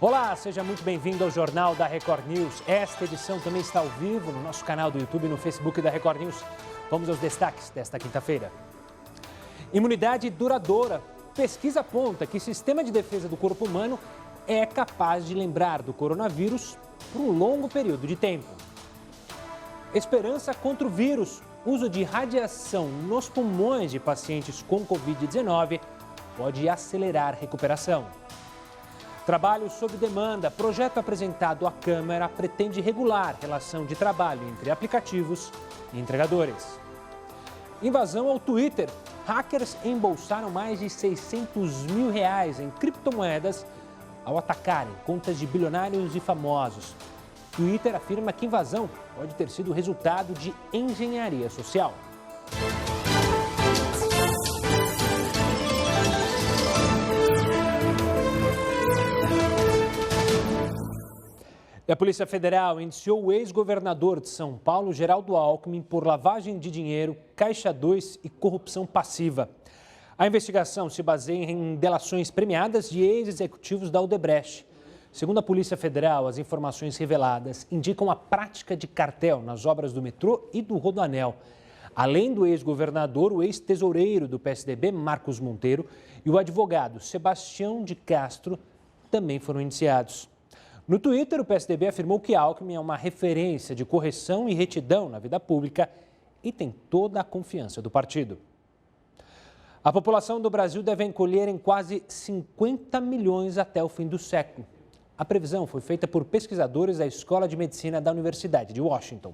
Olá, seja muito bem-vindo ao Jornal da Record News. Esta edição também está ao vivo no nosso canal do YouTube e no Facebook da Record News. Vamos aos destaques desta quinta-feira. Imunidade duradoura. Pesquisa aponta que o sistema de defesa do corpo humano é capaz de lembrar do coronavírus por um longo período de tempo. Esperança contra o vírus. Uso de radiação nos pulmões de pacientes com Covid-19 pode acelerar a recuperação. Trabalho sob demanda. Projeto apresentado à Câmara pretende regular a relação de trabalho entre aplicativos e entregadores. Invasão ao Twitter. Hackers embolsaram mais de R$600 mil em criptomoedas ao atacarem contas de bilionários e famosos. Twitter afirma que a invasão pode ter sido resultado de engenharia social. E a Polícia Federal indiciou o ex-governador de São Paulo, Geraldo Alckmin, por lavagem de dinheiro, Caixa 2 e corrupção passiva. A investigação se baseia em delações premiadas de ex-executivos da Odebrecht. Segundo a Polícia Federal, as informações reveladas indicam a prática de cartel nas obras do metrô e do Rodoanel. Além do ex-governador, o ex-tesoureiro do PSDB, Marcos Monteiro, e o advogado Sebastião de Castro também foram indiciados. No Twitter, o PSDB afirmou que Alckmin é uma referência de correção e retidão na vida pública e tem toda a confiança do partido. A população do Brasil deve encolher em quase 50 milhões até o fim do século. A previsão foi feita por pesquisadores da Escola de Medicina da Universidade de Washington.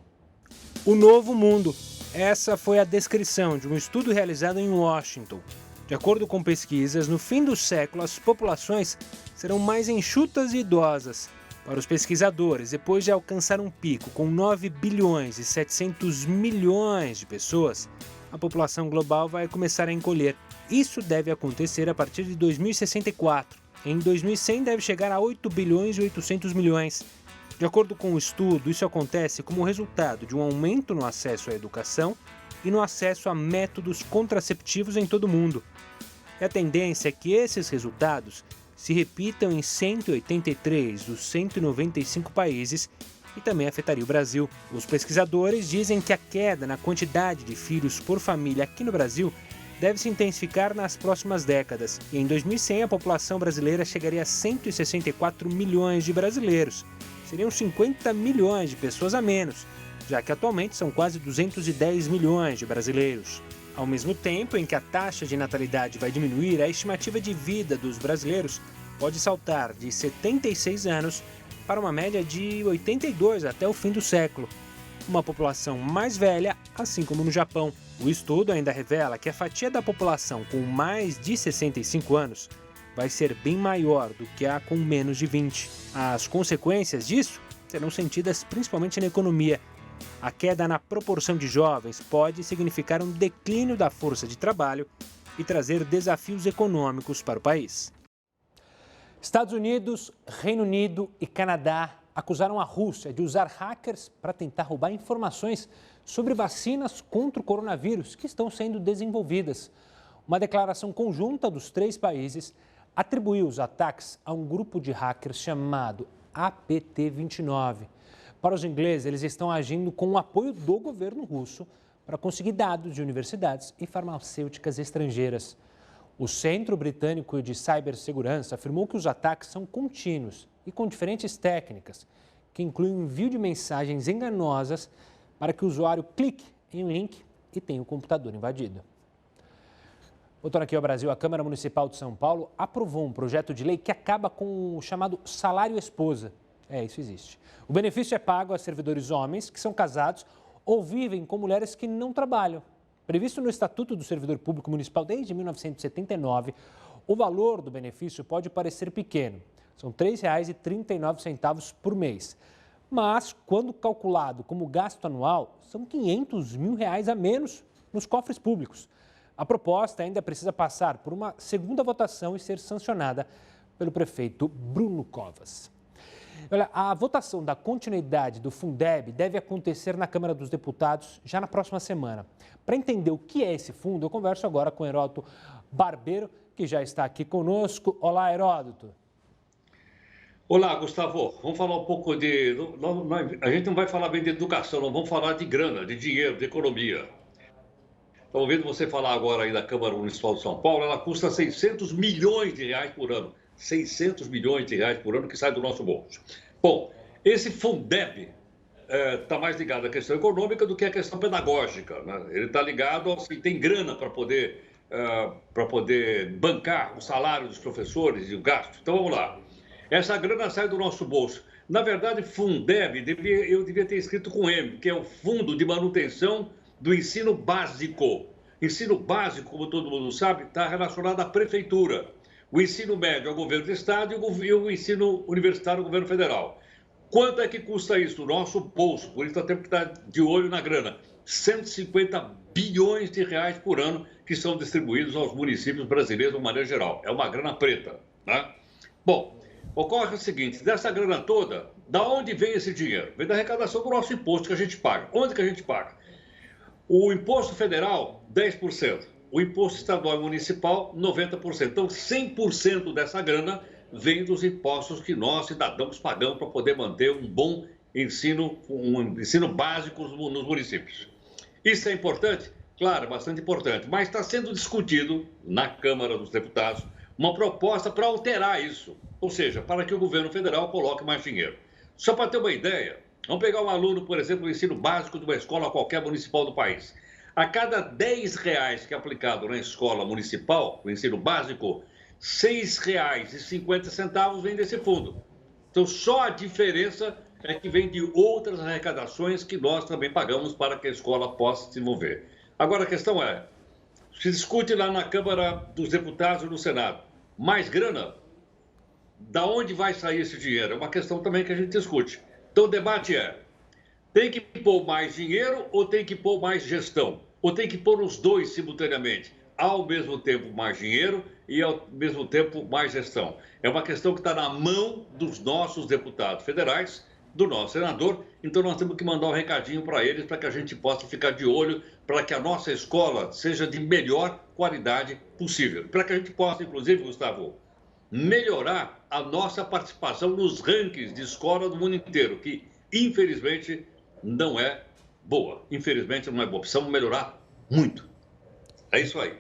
O novo mundo. Essa foi a descrição de um estudo realizado em Washington. De acordo com pesquisas, no fim do século, as populações serão mais enxutas e idosas. Para os pesquisadores, depois de alcançar um pico com 9 bilhões e 700 milhões de pessoas, a população global vai começar a encolher. Isso deve acontecer a partir de 2064. Em 2100 deve chegar a 8 bilhões e 800 milhões. De acordo com o estudo, isso acontece como resultado de um aumento no acesso à educação e no acesso a métodos contraceptivos em todo o mundo. E a tendência é que esses resultados se repitam em 183 dos 195 países e também afetaria o Brasil. Os pesquisadores dizem que a queda na quantidade de filhos por família aqui no Brasil deve se intensificar nas próximas décadas. E em 2100 a população brasileira chegaria a 164 milhões de brasileiros. Seriam 50 milhões de pessoas a menos, já que atualmente são quase 210 milhões de brasileiros. Ao mesmo tempo em que a taxa de natalidade vai diminuir, a estimativa de vida dos brasileiros pode saltar de 76 anos para uma média de 82 até o fim do século. Uma população mais velha, assim como no Japão. O estudo ainda revela que a fatia da população com mais de 65 anos vai ser bem maior do que a com menos de 20. As consequências disso serão sentidas principalmente na economia. A queda na proporção de jovens pode significar um declínio da força de trabalho e trazer desafios econômicos para o país. Estados Unidos, Reino Unido e Canadá acusaram a Rússia de usar hackers para tentar roubar informações sobre vacinas contra o coronavírus que estão sendo desenvolvidas. Uma declaração conjunta dos três países atribuiu os ataques a um grupo de hackers chamado APT-29. Para os ingleses, eles estão agindo com o apoio do governo russo para conseguir dados de universidades e farmacêuticas estrangeiras. O Centro Britânico de Cibersegurança afirmou que os ataques são contínuos e com diferentes técnicas, que incluem o envio de mensagens enganosas para que o usuário clique em um link e tenha o computador invadido. Voltando aqui ao Brasil, a Câmara Municipal de São Paulo aprovou um projeto de lei que acaba com o chamado salário esposa. Isso existe. O benefício é pago a servidores homens que são casados ou vivem com mulheres que não trabalham. Previsto no Estatuto do Servidor Público Municipal desde 1979, o valor do benefício pode parecer pequeno. São R$ 3,39 por mês. Mas, quando calculado como gasto anual, são R$ 500 mil a menos nos cofres públicos. A proposta ainda precisa passar por uma segunda votação e ser sancionada pelo prefeito Bruno Covas. Olha, a votação da continuidade do Fundeb deve acontecer na Câmara dos Deputados já na próxima semana. Para entender o que é esse fundo, eu converso agora com Heródoto Barbeiro, que já está aqui conosco. Olá, Heródoto. Olá, Gustavo. Vamos falar um pouco de. A gente não vai falar bem de educação, não vamos falar de grana, de dinheiro, de economia. Estou ouvindo você falar agora aí da Câmara Municipal de São Paulo, ela custa 600 milhões de reais por ano. 600 milhões de reais por ano que sai do nosso bolso. Bom, esse Fundeb está mais ligado à questão econômica do que à questão pedagógica, né? Ele está ligado ao se tem grana para poder bancar o salário dos professores e o gasto. Então vamos lá. Essa grana sai do nosso bolso. Na verdade, Fundeb, eu devia ter escrito com M, que é o Fundo de Manutenção do Ensino Básico. Ensino básico, como todo mundo sabe, está relacionado à prefeitura. O ensino médio ao governo do estado e o ensino universitário ao governo federal. Quanto é que custa isso? O nosso bolso. Por isso nós temos que estar de olho na grana. 150 bilhões de reais por ano que são distribuídos aos municípios brasileiros de uma maneira geral. É uma grana preta, né? Bom, ocorre o seguinte, dessa grana toda, da onde vem esse dinheiro? Vem da arrecadação do nosso imposto que a gente paga. Onde que a gente paga? O imposto federal, 10%. O imposto estadual e municipal, 90%. Então, 100% dessa grana vem dos impostos que nós, cidadãos, pagamos para poder manter um bom ensino, um ensino básico nos municípios. Isso é importante? Claro, bastante importante. Mas está sendo discutido na Câmara dos Deputados uma proposta para alterar isso. Ou seja, para que o governo federal coloque mais dinheiro. Só para ter uma ideia, vamos pegar um aluno, por exemplo, do ensino básico de uma escola qualquer municipal do país. A cada R$10 que é aplicado na escola municipal, no ensino básico, R$6,50 vem desse fundo. Então, só a diferença é que vem de outras arrecadações que nós também pagamos para que a escola possa se desenvolver. Agora, a questão é, se discute lá na Câmara dos Deputados e no Senado, mais grana? Da onde vai sair esse dinheiro? É uma questão também que a gente discute. Então, o debate é, tem que pôr mais dinheiro ou tem que pôr mais gestão? Ou tem que pôr os dois simultaneamente? Ao mesmo tempo mais dinheiro e ao mesmo tempo mais gestão. É uma questão que está na mão dos nossos deputados federais, do nosso senador, então nós temos que mandar um recadinho para eles para que a gente possa ficar de olho para que a nossa escola seja de melhor qualidade possível. Para que a gente possa, inclusive, Gustavo, melhorar a nossa participação nos rankings de escola do mundo inteiro, que infelizmente não é boa. Infelizmente não é boa. Precisamos melhorar muito. É isso aí.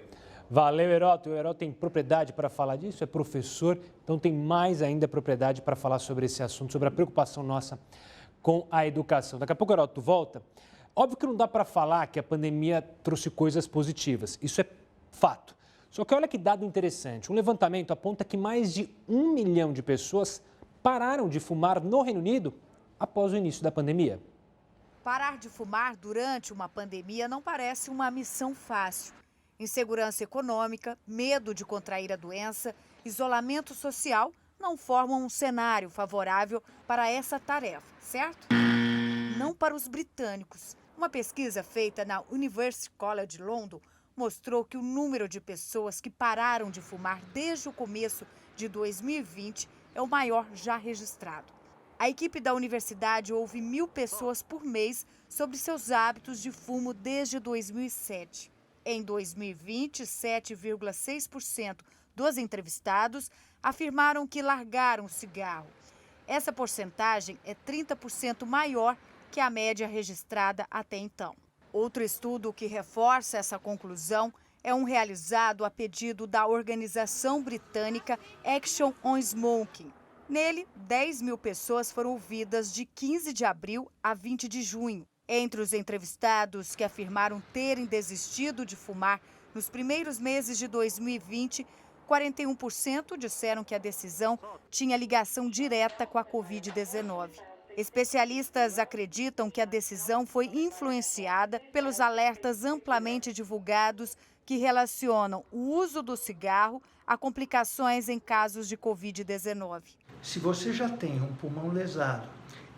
Valeu, Heroto. O Heroto tem propriedade para falar disso, é professor, então tem mais ainda propriedade para falar sobre esse assunto, sobre a preocupação nossa com a educação. Daqui a pouco, Heroto, volta. Óbvio que não dá para falar que a pandemia trouxe coisas positivas, isso é fato. Só que olha que dado interessante, um levantamento aponta que mais de 1 milhão de pessoas pararam de fumar no Reino Unido após o início da pandemia. Parar de fumar durante uma pandemia não parece uma missão fácil. Insegurança econômica, medo de contrair a doença, isolamento social não formam um cenário favorável para essa tarefa, certo? Não para os britânicos. Uma pesquisa feita na University College London mostrou que o número de pessoas que pararam de fumar desde o começo de 2020 é o maior já registrado. A equipe da universidade ouve 1.000 pessoas por mês sobre seus hábitos de fumo desde 2007. Em 2020, 7,6% dos entrevistados afirmaram que largaram o cigarro. Essa porcentagem é 30% maior que a média registrada até então. Outro estudo que reforça essa conclusão é um realizado a pedido da organização britânica Action on Smoking. Nele, 10.000 pessoas foram ouvidas de 15 de abril a 20 de junho. Entre os entrevistados que afirmaram terem desistido de fumar nos primeiros meses de 2020, 41% disseram que a decisão tinha ligação direta com a Covid-19. Especialistas acreditam que a decisão foi influenciada pelos alertas amplamente divulgados que relacionam o uso do cigarro a complicações em casos de Covid-19. Se você já tem um pulmão lesado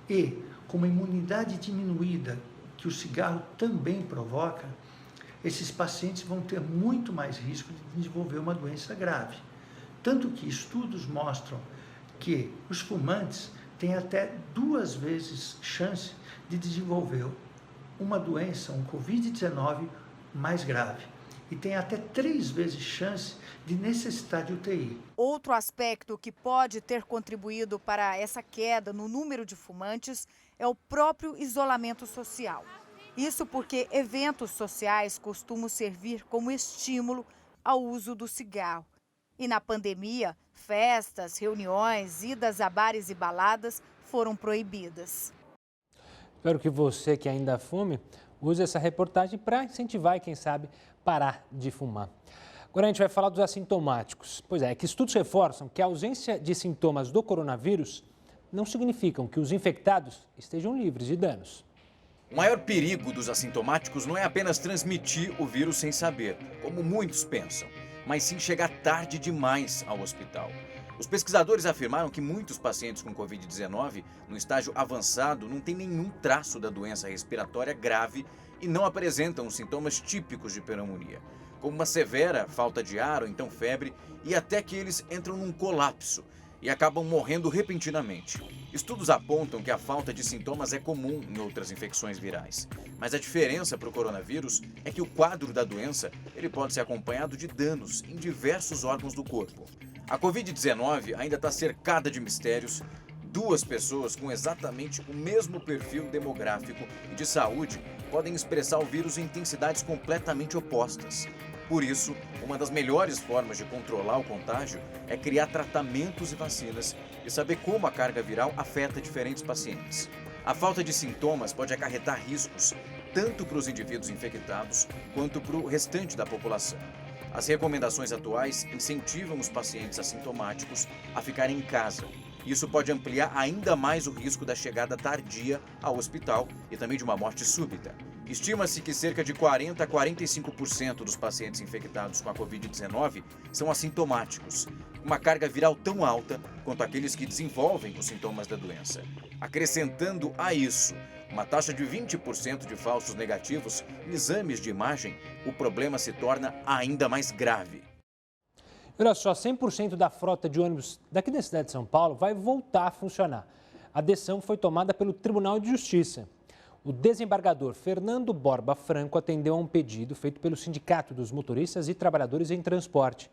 e com uma imunidade diminuída, que o cigarro também provoca, esses pacientes vão ter muito mais risco de desenvolver uma doença grave. Tanto que estudos mostram que os fumantes têm até 2 vezes chance de desenvolver uma doença, um Covid-19 mais grave. e tem até 3 vezes chance de necessitar de UTI. Outro aspecto que pode ter contribuído para essa queda no número de fumantes é o próprio isolamento social. Isso porque eventos sociais costumam servir como estímulo ao uso do cigarro. E na pandemia, festas, reuniões, idas a bares e baladas foram proibidas. Espero que você que ainda fume use essa reportagem para incentivar e, quem sabe, parar de fumar. Agora a gente vai falar dos assintomáticos. Pois é, que estudos reforçam que a ausência de sintomas do coronavírus não significam que os infectados estejam livres de danos. O maior perigo dos assintomáticos não é apenas transmitir o vírus sem saber, como muitos pensam, mas sim chegar tarde demais ao hospital. Os pesquisadores afirmaram que muitos pacientes com Covid-19 no estágio avançado não têm nenhum traço da doença respiratória grave e não apresentam os sintomas típicos de pneumonia, como uma severa falta de ar ou então febre, e até que eles entram num colapso e acabam morrendo repentinamente. Estudos apontam que a falta de sintomas é comum em outras infecções virais, mas a diferença para o coronavírus é que o quadro da doença ele pode ser acompanhado de danos em diversos órgãos do corpo. A Covid-19 ainda está cercada de mistérios. 2 pessoas com exatamente o mesmo perfil demográfico e de saúde podem expressar o vírus em intensidades completamente opostas. Por isso, uma das melhores formas de controlar o contágio é criar tratamentos e vacinas e saber como a carga viral afeta diferentes pacientes. A falta de sintomas pode acarretar riscos tanto para os indivíduos infectados quanto para o restante da população. As recomendações atuais incentivam os pacientes assintomáticos a ficarem em casa. Isso pode ampliar ainda mais o risco da chegada tardia ao hospital e também de uma morte súbita. Estima-se que cerca de 40% a 45% dos pacientes infectados com a Covid-19 são assintomáticos, uma carga viral tão alta quanto aqueles que desenvolvem os sintomas da doença. Acrescentando a isso uma taxa de 20% de falsos negativos em exames de imagem, o problema se torna ainda mais grave. Olha só, 100% da frota de ônibus daqui da cidade de São Paulo vai voltar a funcionar. A decisão foi tomada pelo Tribunal de Justiça. O desembargador Fernando Borba Franco atendeu a um pedido feito pelo Sindicato dos Motoristas e Trabalhadores em Transporte.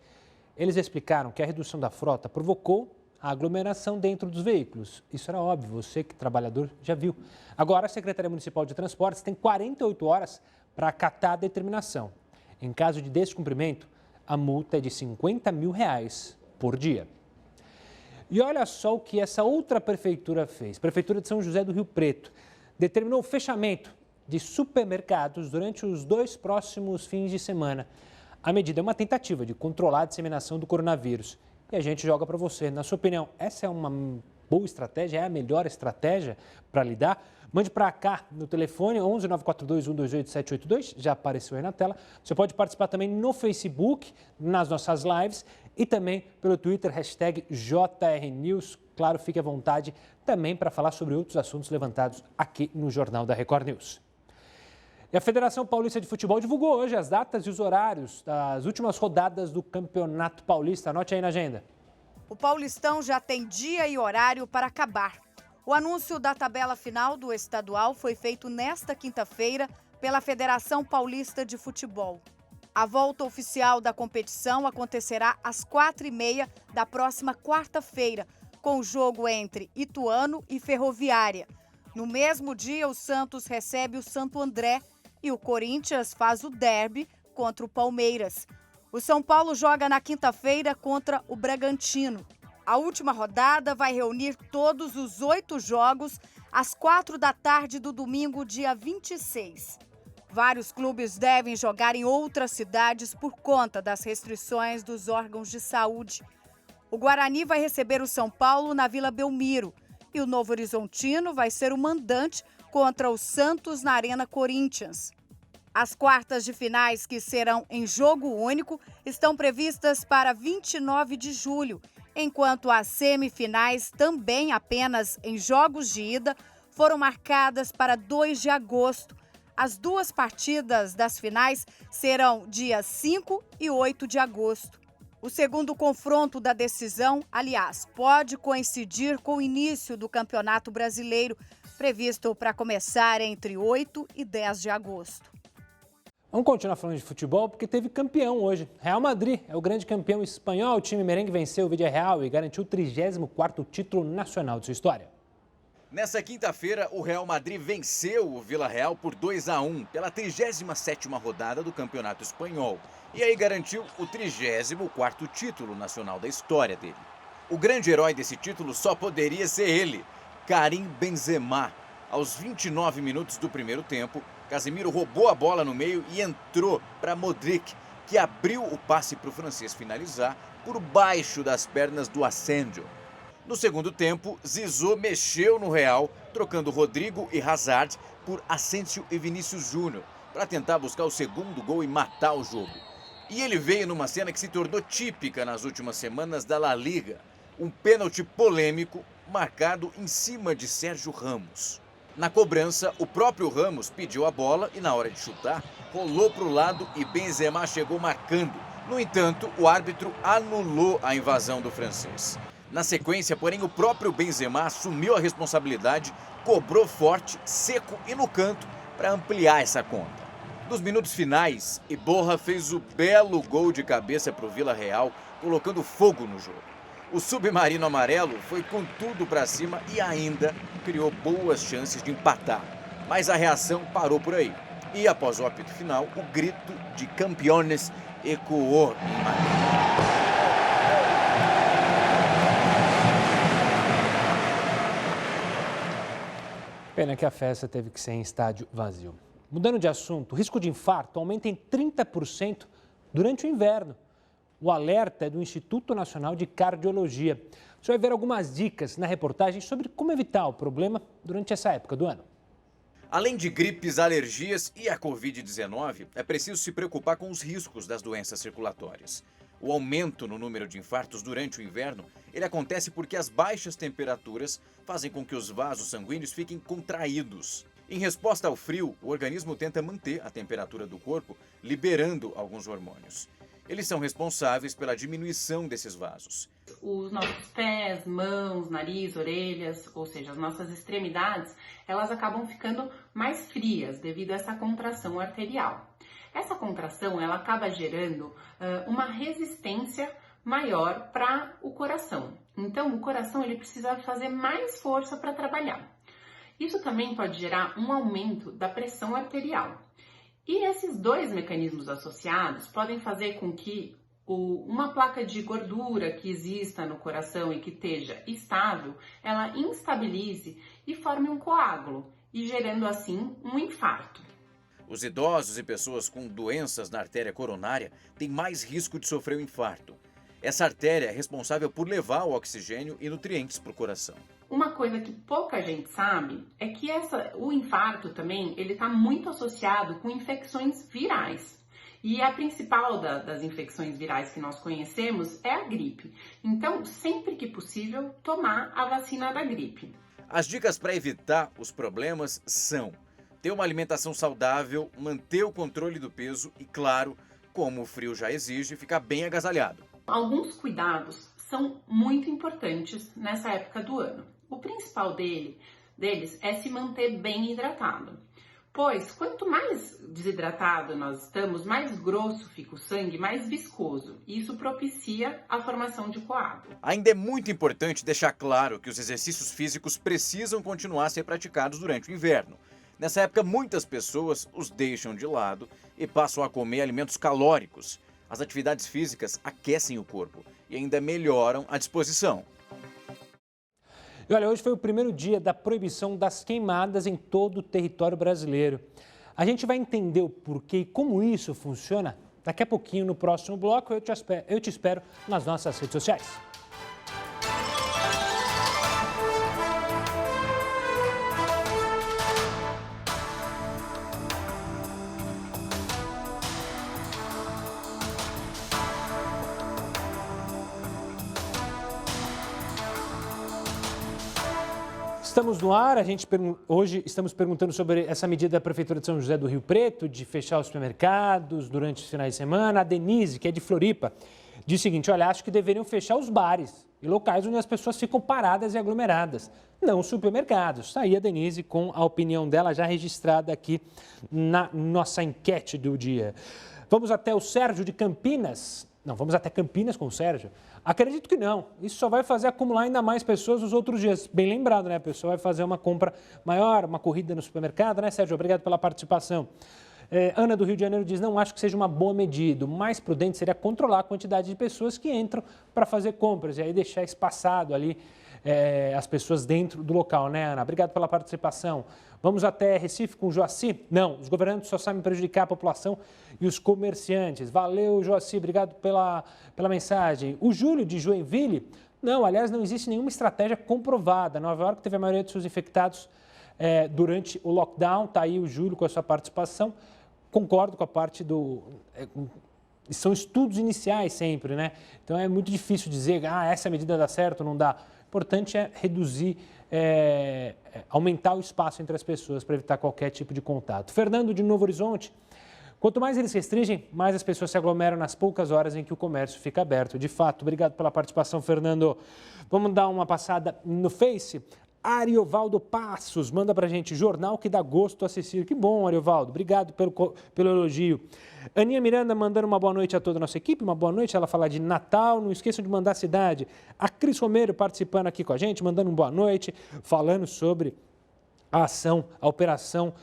Eles explicaram que a redução da frota provocou a aglomeração dentro dos veículos. Isso era óbvio, você que é trabalhador já viu. Agora, a Secretaria Municipal de Transportes tem 48 horas para acatar a determinação. Em caso de descumprimento, a multa é de R$50 mil por dia. E olha só o que essa outra prefeitura fez. A Prefeitura de São José do Rio Preto determinou o fechamento de supermercados durante os 2 próximos fins de semana. A medida é uma tentativa de controlar a disseminação do coronavírus. E a gente joga para você. Na sua opinião, essa é uma boa estratégia? É a melhor estratégia para lidar? Mande para cá no telefone 11 942 128 782, já apareceu aí na tela. Você pode participar também no Facebook, nas nossas lives e também pelo Twitter, #JRNews. Claro, fique à vontade também para falar sobre outros assuntos levantados aqui no Jornal da Record News. E a Federação Paulista de Futebol divulgou hoje as datas e os horários das últimas rodadas do Campeonato Paulista. Anote aí na agenda. O Paulistão já tem dia e horário para acabar. O anúncio da tabela final do estadual foi feito nesta quinta-feira pela Federação Paulista de Futebol. A volta oficial da competição acontecerá às 4h30 da próxima quarta-feira, com o jogo entre Ituano e Ferroviária. No mesmo dia, o Santos recebe o Santo André e o Corinthians faz o derby contra o Palmeiras. O São Paulo joga na quinta-feira contra o Bragantino. A última rodada vai reunir todos os 8 jogos às 4h do domingo, dia 26. Vários clubes devem jogar em outras cidades por conta das restrições dos órgãos de saúde. O Guarani vai receber o São Paulo na Vila Belmiro e o Novo Horizontino vai ser o mandante contra o Santos na Arena Corinthians. As quartas de finais, que serão em jogo único, estão previstas para 29 de julho, enquanto as semifinais, também apenas em jogos de ida, foram marcadas para 2 de agosto. As 2 partidas das finais serão dias 5 e 8 de agosto. O segundo confronto da decisão, aliás, pode coincidir com o início do Campeonato Brasileiro, previsto para começar entre 8 e 10 de agosto. Vamos continuar falando de futebol porque teve campeão hoje. Real Madrid é o grande campeão espanhol. O time merengue venceu o Villarreal e garantiu o 34º título nacional de sua história. Nessa quinta-feira, o Real Madrid venceu o Villarreal por 2-1 pela 37ª rodada do Campeonato Espanhol. E aí garantiu o 34º título nacional da história dele. O grande herói desse título só poderia ser ele, Karim Benzema. Aos 29 minutos do primeiro tempo, Casemiro roubou a bola no meio e entrou para Modric, que abriu o passe para o francês finalizar por baixo das pernas do Asensio. No segundo tempo, Zizou mexeu no Real, trocando Rodrigo e Hazard por Asensio e Vinícius Júnior, para tentar buscar o segundo gol e matar o jogo. E ele veio numa cena que se tornou típica nas últimas semanas da La Liga, um pênalti polêmico marcado em cima de Sérgio Ramos. Na cobrança, o próprio Ramos pediu a bola e na hora de chutar, rolou para o lado e Benzema chegou marcando. No entanto, o árbitro anulou a invasão do francês. Na sequência, porém, o próprio Benzema assumiu a responsabilidade, cobrou forte, seco e no canto para ampliar essa conta. Nos minutos finais, Iborra fez o belo gol de cabeça para o Villarreal, colocando fogo no jogo. O submarino amarelo foi com tudo para cima e ainda criou boas chances de empatar. Mas a reação parou por aí. E após o apito final, o grito de campeones ecoou em Madrid. Pena que a festa teve que ser em estádio vazio. Mudando de assunto, o risco de infarto aumenta em 30% durante o inverno. O alerta é do Instituto Nacional de Cardiologia. Você vai ver algumas dicas na reportagem sobre como evitar o problema durante essa época do ano. Além de gripes, alergias e a Covid-19, é preciso se preocupar com os riscos das doenças circulatórias. O aumento no número de infartos durante o inverno, ele acontece porque as baixas temperaturas fazem com que os vasos sanguíneos fiquem contraídos. Em resposta ao frio, o organismo tenta manter a temperatura do corpo, liberando alguns hormônios. Eles são responsáveis pela diminuição desses vasos. Os nossos pés, mãos, nariz, orelhas, ou seja, as nossas extremidades, elas acabam ficando mais frias devido a essa contração arterial. Essa contração, ela acaba gerando uma resistência maior para o coração. Então, o coração ele precisa fazer mais força para trabalhar. Isso também pode gerar um aumento da pressão arterial. E esses dois mecanismos associados podem fazer com que uma placa de gordura que exista no coração e que esteja estável, ela instabilize e forme um coágulo, e gerando assim um infarto. Os idosos e pessoas com doenças na artéria coronária têm mais risco de sofrer um infarto. Essa artéria é responsável por levar o oxigênio e nutrientes para o coração. Uma coisa que pouca gente sabe é que o infarto também ele está muito associado com infecções virais. E a principal das infecções virais que nós conhecemos é a gripe. Então, sempre que possível, tomar a vacina da gripe. As dicas para evitar os problemas são ter uma alimentação saudável, manter o controle do peso e, claro, como o frio já exige, ficar bem agasalhado. Alguns cuidados são muito importantes nessa época do ano. O principal deles é se manter bem hidratado, pois quanto mais desidratado nós estamos, mais grosso fica o sangue, mais viscoso, e isso propicia a formação de coágulo. Ainda é muito importante deixar claro que os exercícios físicos precisam continuar a ser praticados durante o inverno. Nessa época, muitas pessoas os deixam de lado e passam a comer alimentos calóricos. As atividades físicas aquecem o corpo e ainda melhoram a disposição. E olha, hoje foi o primeiro dia da proibição das queimadas em todo o território brasileiro. A gente vai entender o porquê e como isso funciona daqui a pouquinho no próximo bloco. Eu te espero nas nossas redes sociais. Estamos no ar, hoje estamos perguntando sobre essa medida da Prefeitura de São José do Rio Preto de fechar os supermercados durante os finais de semana. A Denise, que é de Floripa, diz o seguinte: olha, acho que deveriam fechar os bares. e locais onde as pessoas ficam paradas e aglomeradas, não supermercados. Está aí a Denise com a opinião dela já registrada aqui na nossa enquete do dia. Vamos até o Sérgio de Campinas. Não, vamos até Campinas com o Sérgio. Acredito que não. Isso só vai fazer acumular ainda mais pessoas nos outros dias. Bem lembrado, né? A pessoa vai fazer uma compra maior, uma corrida no supermercado, né, Sérgio? Obrigado pela participação. Ana do Rio de Janeiro diz, não acho que seja uma boa medida. O mais prudente seria controlar a quantidade de pessoas que entram para fazer compras e aí deixar espaçado ali as pessoas dentro do local, né, Ana? Obrigado pela participação. Vamos até Recife com o Joaci? Não, os governantes só sabem prejudicar a população e os comerciantes. Valeu, Joaci, obrigado pela mensagem. O Júlio de Joinville? Não, aliás, não existe nenhuma estratégia comprovada. Nova York teve a maioria dos seus infectados durante o lockdown. Está aí o Júlio com a sua participação. Concordo com a parte do... São estudos iniciais sempre, né? Então é muito difícil dizer, essa medida dá certo ou não dá. O importante é reduzir, aumentar o espaço entre as pessoas para evitar qualquer tipo de contato. Fernando de Novo Horizonte, quanto mais eles restringem, mais as pessoas se aglomeram nas poucas horas em que o comércio fica aberto. De fato, obrigado pela participação, Fernando. Vamos dar uma passada no Face. Ariovaldo Passos manda pra gente, jornal que dá gosto assistir. Que bom, Ariovaldo, obrigado pelo elogio. Aninha Miranda mandando uma boa noite a toda a nossa equipe, uma boa noite, ela fala de Natal, não esqueçam de mandar a cidade. A Cris Romero participando aqui com a gente, mandando uma boa noite, falando sobre a ação, a operação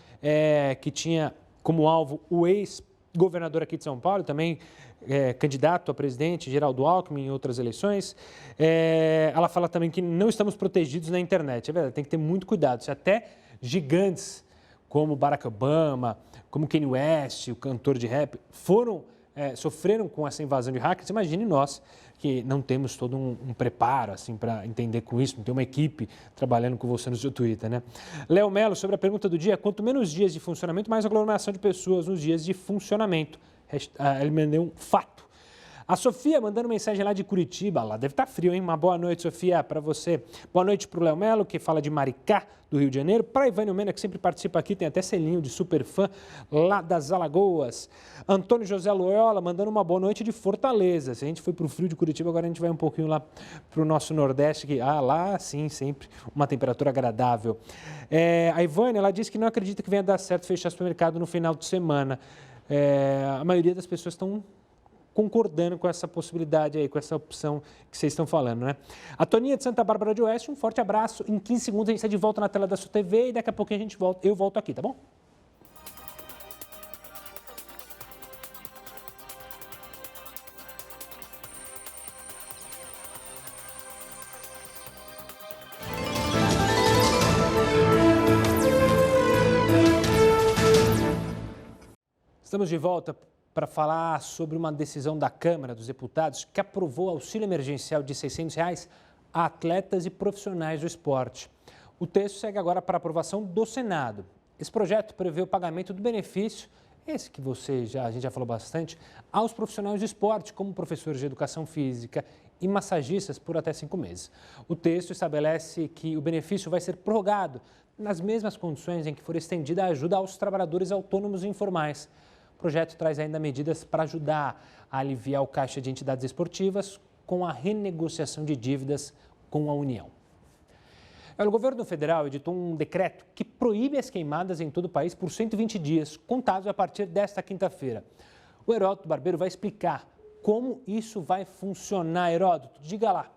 que tinha como alvo o ex-governador aqui de São Paulo, também candidato a presidente, Geraldo Alckmin, em outras eleições. Ela fala também que não estamos protegidos na internet. É verdade, tem que ter muito cuidado. Se até gigantes como Barack Obama, como Kanye West, o cantor de rap, sofreram com essa invasão de hackers, imagine nós, que não temos todo um preparo assim, para entender com isso, não tem uma equipe trabalhando com você no seu Twitter, né? Léo Melo, sobre a pergunta do dia, quanto menos dias de funcionamento, mais aglomeração de pessoas nos dias de funcionamento. Ele mandou um fato. A Sofia mandando mensagem lá de Curitiba, lá deve estar frio, hein? Uma boa noite, Sofia, para você. Boa noite para o Léo Melo, que fala de Maricá, do Rio de Janeiro. Para Ivânio Mena, que sempre participa aqui, tem até selinho de super fã lá das Alagoas. Antônio José Loyola mandando uma boa noite de Fortaleza. Se a gente foi para o frio de Curitiba, agora a gente vai um pouquinho lá para o nosso Nordeste, que lá sim, sempre uma temperatura agradável. A Ivânia, ela disse que não acredita que venha dar certo fechar o supermercado no final de semana. A maioria das pessoas estão concordando com essa possibilidade aí, com essa opção que vocês estão falando, né? A Toninha de Santa Bárbara de Oeste, um forte abraço. Em 15 segundos a gente está de volta na tela da sua TV e daqui a pouquinho eu volto aqui, tá bom? Estamos de volta para falar sobre uma decisão da Câmara dos Deputados que aprovou auxílio emergencial de R$ 600 a atletas e profissionais do esporte. O texto segue agora para aprovação do Senado. Esse projeto prevê o pagamento do benefício, esse que a gente já falou bastante, aos profissionais do esporte, como professores de educação física e massagistas por até 5 meses. O texto estabelece que o benefício vai ser prorrogado nas mesmas condições em que for estendida a ajuda aos trabalhadores autônomos e informais. O projeto traz ainda medidas para ajudar a aliviar o caixa de entidades esportivas com a renegociação de dívidas com a União. O governo federal editou um decreto que proíbe as queimadas em todo o país por 120 dias, contados a partir desta quinta-feira. O Heródoto Barbeiro vai explicar como isso vai funcionar. Heródoto, diga lá.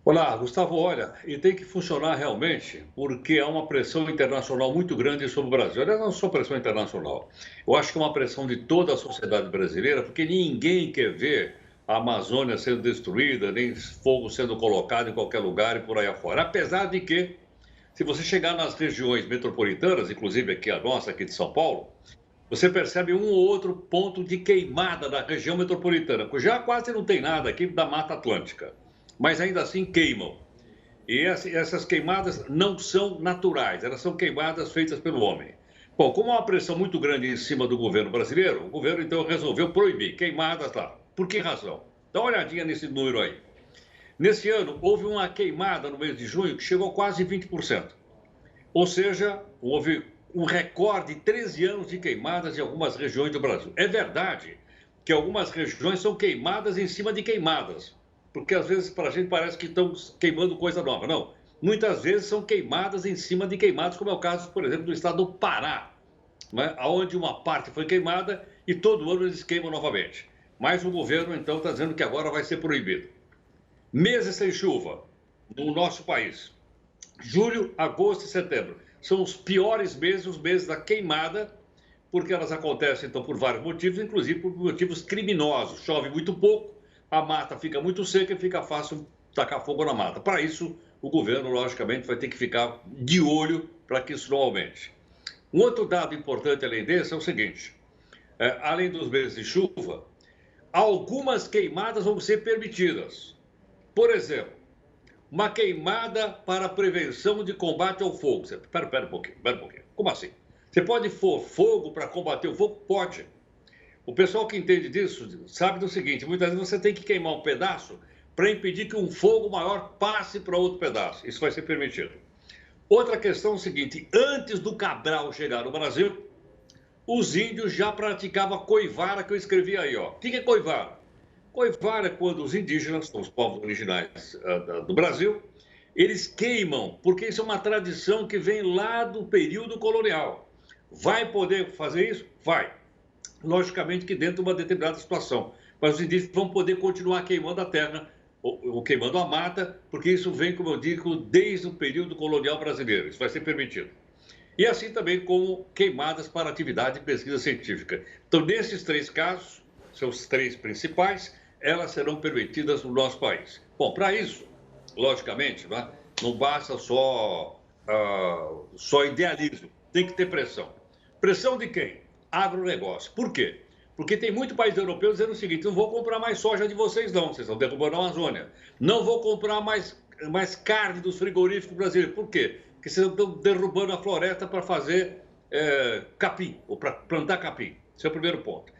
Olá, Gustavo, olha, e tem que funcionar realmente porque há uma pressão internacional muito grande sobre o Brasil. Aliás, não só pressão internacional, eu acho que é uma pressão de toda a sociedade brasileira, porque ninguém quer ver a Amazônia sendo destruída, nem fogo sendo colocado em qualquer lugar e por aí afora. Apesar de que, se você chegar nas regiões metropolitanas, inclusive aqui a nossa, aqui de São Paulo, você percebe um ou outro ponto de queimada da região metropolitana, que já quase não tem nada aqui da Mata Atlântica. Mas ainda assim queimam. E essas queimadas não são naturais, elas são queimadas feitas pelo homem. Bom, como há uma pressão muito grande em cima do governo brasileiro, o governo então resolveu proibir queimadas lá. Por que razão? Dá uma olhadinha nesse número aí. Nesse ano, houve uma queimada no mês de junho que chegou a quase 20%. Ou seja, houve um recorde de 13 anos de queimadas em algumas regiões do Brasil. É verdade que algumas regiões são queimadas em cima de queimadas. porque às vezes para a gente parece que estão queimando coisa nova. Não, muitas vezes são queimadas em cima de queimadas, como é o caso, por exemplo, do estado do Pará, né? Onde uma parte foi queimada e todo ano eles queimam novamente. Mas o governo, então, está dizendo que agora vai ser proibido. Meses sem chuva no nosso país. Julho, agosto e setembro. São os piores meses, os meses da queimada, porque elas acontecem, então, por vários motivos, inclusive por motivos criminosos. Chove muito pouco, a mata fica muito seca e fica fácil tacar fogo na mata. Para isso, o governo, logicamente, vai ter que ficar de olho para que isso não aumente. Um outro dado importante, além desse, é o seguinte. Além dos meses de chuva, algumas queimadas vão ser permitidas. Por exemplo, uma queimada para prevenção de combate ao fogo. Espera um pouquinho. Como assim? Você pode pôr fogo para combater o fogo? Pode. O pessoal que entende disso sabe do seguinte, muitas vezes você tem que queimar um pedaço para impedir que um fogo maior passe para outro pedaço. Isso vai ser permitido. Outra questão é o seguinte, antes do Cabral chegar no Brasil, os índios já praticavam coivara, que eu escrevi aí, ó. O que é coivara? Coivara é quando os indígenas, os povos originais do Brasil, eles queimam, porque isso é uma tradição que vem lá do período colonial. Vai poder fazer isso? Vai. Logicamente que dentro de uma determinada situação. Mas os indígenas vão poder continuar queimando a terra, ou queimando a mata, porque isso vem, como eu digo, desde o período colonial brasileiro. Isso vai ser permitido. E assim também como queimadas para atividade de pesquisa científica. Então, nesses 3 casos, são os 3 principais, elas serão permitidas no nosso país. Bom, para isso, logicamente, né, não basta só idealismo, tem que ter pressão. Pressão de quem? Agronegócio. Por quê? Porque tem muito país europeu dizendo o seguinte, não vou comprar mais soja de vocês não, vocês estão derrubando a Amazônia. Não vou comprar mais carne dos frigoríficos brasileiros. Por quê? Porque vocês estão derrubando a floresta para fazer capim, ou para plantar capim. Esse é o primeiro ponto.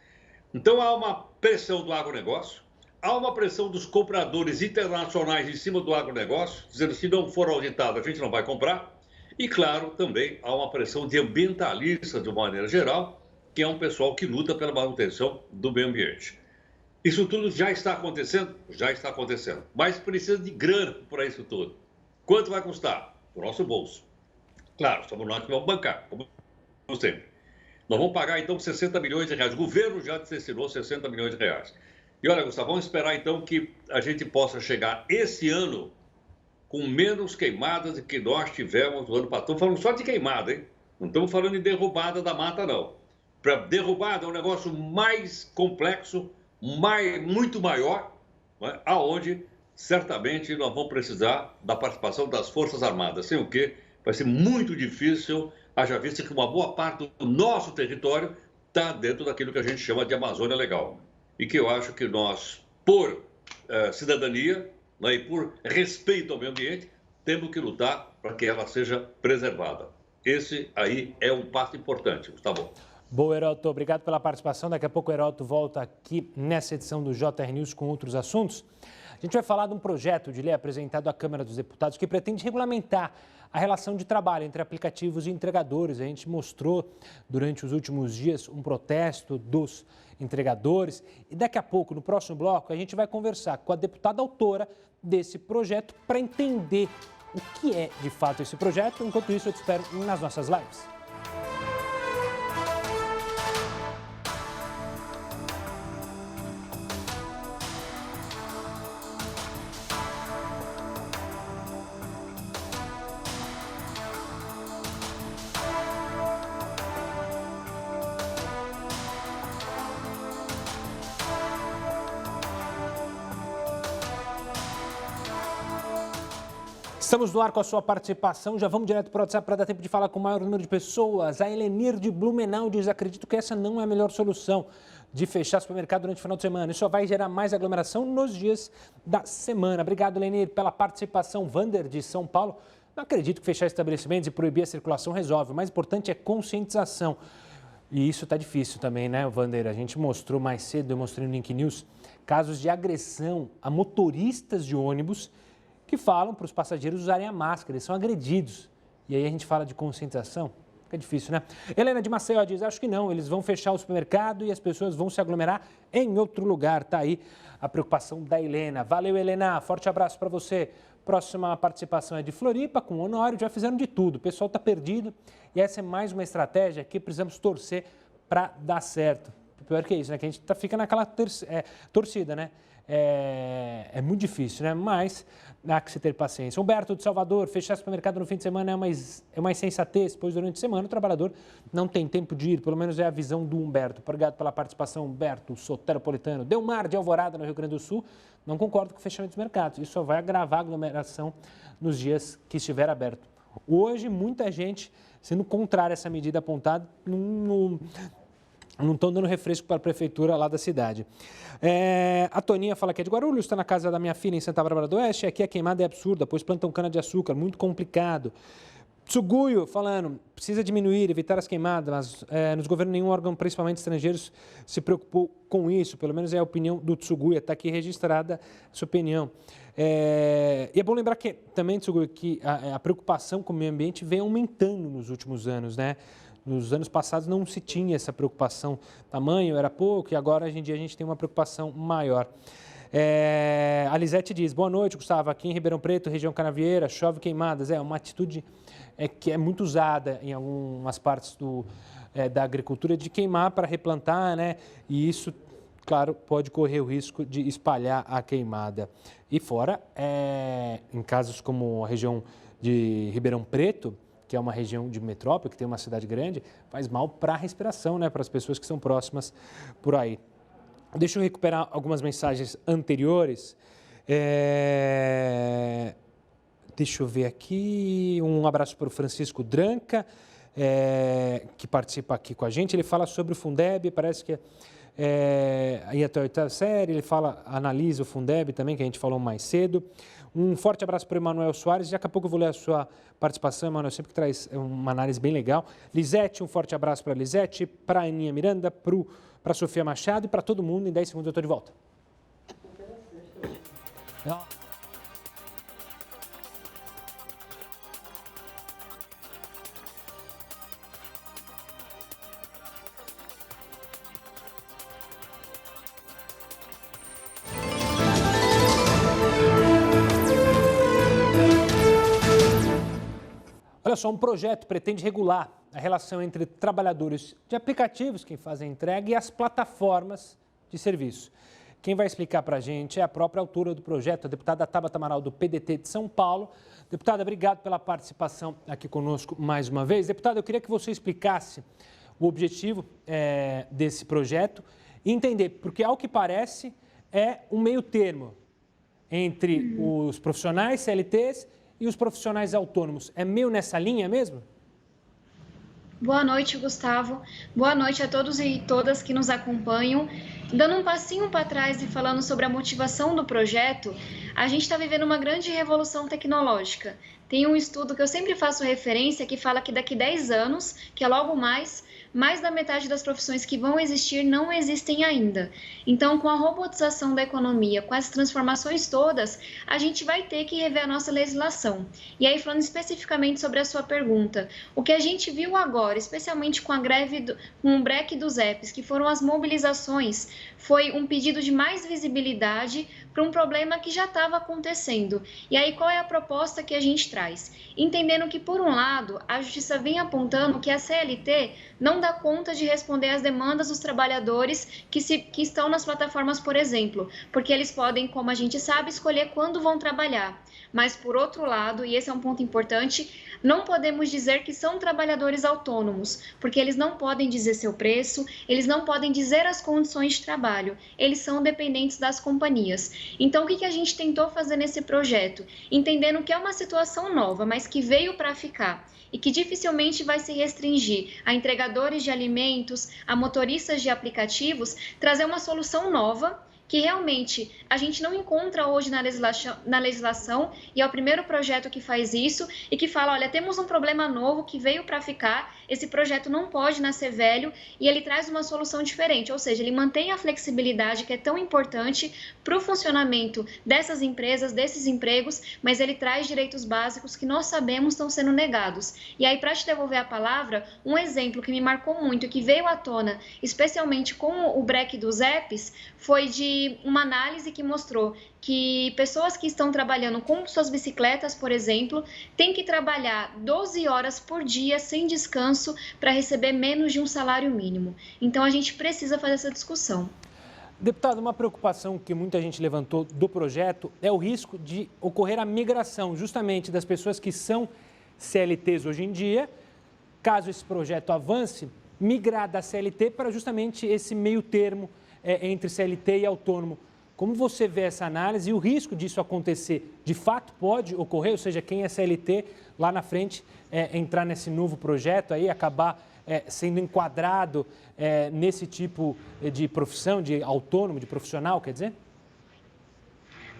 Então há uma pressão do agronegócio, há uma pressão dos compradores internacionais em cima do agronegócio, dizendo que se não for auditado a gente não vai comprar. E, claro, também há uma pressão de ambientalistas, de uma maneira geral, que é um pessoal que luta pela manutenção do meio ambiente. Isso tudo já está acontecendo? Já está acontecendo. Mas precisa de grana para isso tudo. Quanto vai custar? O nosso bolso. Claro, somos nós que vamos bancar, como sempre. Nós vamos pagar, então, 60 milhões de reais. O governo já destinou 60 milhões de reais. E olha, Gustavo, vamos esperar, então, que a gente possa chegar esse ano com menos queimadas do que nós tivemos no ano passado. Estamos falando só de queimada, hein? Não estamos falando de derrubada da mata, não. Para derrubada é um negócio mais complexo, muito maior, né? Aonde certamente nós vamos precisar da participação das Forças Armadas, sem o que vai ser muito difícil, haja vista que uma boa parte do nosso território está dentro daquilo que a gente chama de Amazônia Legal. E que eu acho que nós, por cidadania, né, e por respeito ao meio ambiente, temos que lutar para que ela seja preservada. Esse aí é um passo importante, Gustavo. Boa, Heródoto. Obrigado pela participação. Daqui a pouco o Heródoto volta aqui nessa edição do JR News com outros assuntos. A gente vai falar de um projeto de lei apresentado à Câmara dos Deputados que pretende regulamentar a relação de trabalho entre aplicativos e entregadores. A gente mostrou durante os últimos dias um protesto dos entregadores. E daqui a pouco, no próximo bloco, a gente vai conversar com a deputada autora desse projeto para entender o que é de fato esse projeto. Enquanto isso, eu te espero nas nossas lives. Estamos no ar com a sua participação, já vamos direto para o WhatsApp para dar tempo de falar com o maior número de pessoas. A Helenir de Blumenau diz, acredito que essa não é a melhor solução de fechar supermercado durante o final de semana. Isso só vai gerar mais aglomeração nos dias da semana. Obrigado, Helenir, pela participação. Vander de São Paulo, não acredito que fechar estabelecimentos e proibir a circulação resolve. O mais importante é conscientização. E isso está difícil também, né, Vander? A gente mostrou mais cedo, eu mostrei no Link News, casos de agressão a motoristas de ônibus que falam para os passageiros usarem a máscara, eles são agredidos. E aí a gente fala de conscientização, Fica difícil, né? Helena de Maceió diz, acho que não, eles vão fechar o supermercado e as pessoas vão se aglomerar em outro lugar. Tá aí a preocupação da Helena. Valeu, Helena. Forte abraço para você. Próxima participação é de Floripa, com o Honório. Já fizeram de tudo. O pessoal está perdido e essa é mais uma estratégia que precisamos torcer para dar certo. Pior que isso, né? Que a gente fica naquela torcida, né? É muito difícil, né? Mas há que se ter paciência. Humberto de Salvador, fechar supermercado no fim de semana é uma insensatez, pois durante a semana o trabalhador não tem tempo de ir, pelo menos é a visão do Humberto. Obrigado pela participação, Humberto Soteropolitano. Delmar de Alvorada, no Rio Grande do Sul, não concordo com o fechamento dos mercados. Isso só vai agravar a aglomeração nos dias que estiver aberto. Hoje, muita gente sendo contrária a essa medida apontada não estão dando refresco para a prefeitura lá da cidade. A Toninha fala que é de Guarulhos, está na casa da minha filha em Santa Bárbara do Oeste. Aqui a queimada é absurda, pois plantam cana-de-açúcar, muito complicado. Tsuguyo falando, precisa diminuir, evitar as queimadas, mas nos governos nenhum órgão, principalmente estrangeiros, se preocupou com isso. Pelo menos é a opinião do Tsuguyo, está aqui registrada essa opinião. E é bom lembrar que também, Tsuguyo, que a preocupação com o meio ambiente vem aumentando nos últimos anos, né? Nos anos passados não se tinha essa preocupação, tamanho era pouco, e agora hoje em dia a gente tem uma preocupação maior. A Lisete diz, boa noite, Gustavo, aqui em Ribeirão Preto, região Canavieira, chove queimadas. É uma atitude que é muito usada em algumas partes da agricultura de queimar para replantar, né? E isso, claro, pode correr o risco de espalhar a queimada. E fora, em casos como a região de Ribeirão Preto, que é uma região de metrópole, que tem uma cidade grande, faz mal para a respiração, né, para as pessoas que são próximas por aí. Deixa eu recuperar algumas mensagens anteriores. Deixa eu ver aqui. Um abraço para o Francisco Dranca, que participa aqui com a gente. Ele fala sobre o Fundeb, parece que aí até a 8ª série, ele analisa o Fundeb também, que a gente falou mais cedo. Um forte abraço para o Emanuel Soares. Daqui a pouco eu vou ler a sua participação, Emanuel, sempre que traz uma análise bem legal. Lisete, um forte abraço para a Lisete, para a Aninha Miranda, para a Sofia Machado e para todo mundo. Em 10 segundos eu estou de volta. Olha só, um projeto pretende regular a relação entre trabalhadores de aplicativos, quem fazem entrega, e as plataformas de serviço. Quem vai explicar para a gente é a própria autora do projeto, a deputada Tabata Amaral, do PDT de São Paulo. Deputada, obrigado pela participação aqui conosco mais uma vez. Deputada, eu queria que você explicasse o objetivo desse projeto e entender, porque ao que parece é um meio termo entre os profissionais CLTs e os profissionais autônomos. É meio nessa linha mesmo? Boa noite, Gustavo. Boa noite a todos e todas que nos acompanham. Dando um passinho para trás e falando sobre a motivação do projeto, a gente está vivendo uma grande revolução tecnológica. Tem um estudo que eu sempre faço referência que fala que daqui 10 anos, que é logo mais da metade das profissões que vão existir não existem ainda. Então, com a robotização da economia, com as transformações todas, a gente vai ter que rever a nossa legislação. E aí, falando especificamente sobre a sua pergunta, o que a gente viu agora, especialmente com a greve, com o break dos apps, que foram as mobilizações, foi um pedido de mais visibilidade para um problema que já estava acontecendo. E aí, qual é a proposta que a gente traz? Entendendo que, por um lado, a Justiça vem apontando que a CLT não dá conta de responder às demandas dos trabalhadores que estão nas plataformas, por exemplo, porque eles podem, como a gente sabe, escolher quando vão trabalhar. Mas, por outro lado, e esse é um ponto importante, não podemos dizer que são trabalhadores autônomos, porque eles não podem dizer seu preço, eles não podem dizer as condições de trabalho, eles são dependentes das companhias. Então, o que a gente tentou fazer nesse projeto? Entendendo que é uma situação nova, mas que veio para ficar e que dificilmente vai se restringir a entregadores de alimentos, a motoristas de aplicativos, trazer uma solução nova que realmente a gente não encontra hoje na legislação, e é o primeiro projeto que faz isso e que fala, olha, temos um problema novo que veio para ficar, esse projeto não pode nascer velho, e ele traz uma solução diferente, ou seja, ele mantém a flexibilidade que é tão importante para o funcionamento dessas empresas, desses empregos, mas ele traz direitos básicos que nós sabemos estão sendo negados. E aí, para te devolver a palavra, um exemplo que me marcou muito e que veio à tona, especialmente com o break dos apps, foi de uma análise que mostrou que pessoas que estão trabalhando com suas bicicletas, por exemplo, têm que trabalhar 12 horas por dia sem descanso para receber menos de um salário mínimo. Então, a gente precisa fazer essa discussão. Deputado, uma preocupação que muita gente levantou do projeto é o risco de ocorrer a migração justamente das pessoas que são CLTs hoje em dia, caso esse projeto avance, migrar da CLT para justamente esse meio termo entre CLT e autônomo. Como você vê essa análise e o risco disso acontecer? De fato pode ocorrer, ou seja, quem é CLT lá na frente entrar nesse novo projeto aí, acabar sendo enquadrado nesse tipo de profissão, de autônomo, de profissional, quer dizer?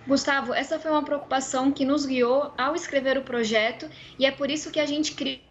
Gustavo, essa foi uma preocupação que nos guiou ao escrever o projeto e é por isso que a gente cria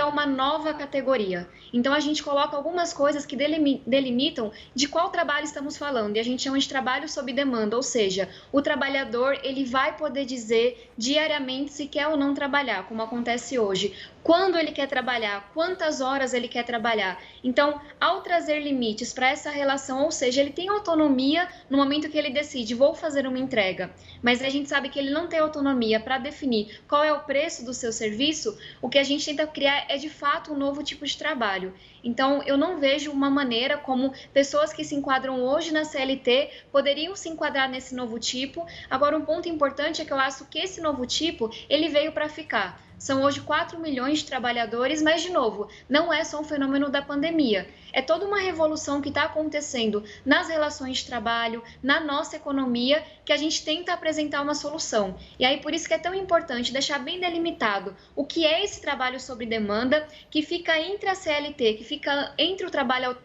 uma nova categoria. Então, a gente coloca algumas coisas que delimitam de qual trabalho estamos falando, e a gente chama de trabalho sob demanda, ou seja, o trabalhador ele vai poder dizer diariamente se quer ou não trabalhar, como acontece hoje, quando ele quer trabalhar, quantas horas ele quer trabalhar. Então, ao trazer limites para essa relação, ou seja, ele tem autonomia no momento que ele decide, vou fazer uma entrega, mas a gente sabe que ele não tem autonomia para definir qual é o preço do seu serviço, o que a gente tenta criar é de fato um novo tipo de trabalho. Então, eu não vejo uma maneira como pessoas que se enquadram hoje na CLT poderiam se enquadrar nesse novo tipo. Agora, um ponto importante é que eu acho que esse novo tipo, ele veio para ficar. São hoje 4 milhões de trabalhadores, mas, de novo, não é só um fenômeno da pandemia. É toda uma revolução que está acontecendo nas relações de trabalho, na nossa economia, que a gente tenta apresentar uma solução. E aí, por isso que é tão importante deixar bem delimitado o que é esse trabalho sob demanda, que fica entre a CLT, que fica entre o trabalho